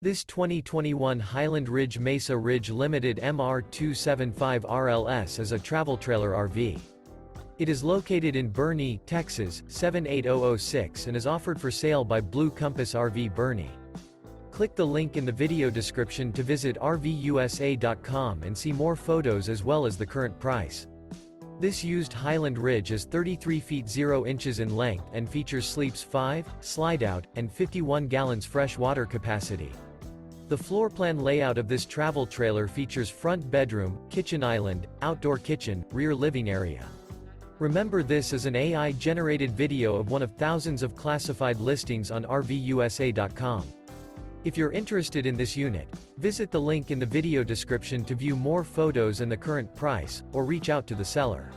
This 2021 Highland Ridge Mesa Ridge Limited MR275 RLS is a travel trailer RV. It is located in Boerne, Texas, 78006 and is offered for sale by Blue Compass RV Boerne. Click the link in the video description to visit RVUSA.com and see more photos as well as the current price. This used Highland Ridge is 33 feet 0 inches in length and features sleeps 5, Slideout, and 51 gallons fresh water capacity. The floor plan layout of this travel trailer features front bedroom, kitchen island, outdoor kitchen, rear living area. Remember, this is an AI-generated video of one of thousands of classified listings on RVUSA.com. If you're interested in this unit, visit the link in the video description to view more photos and the current price, or reach out to the seller.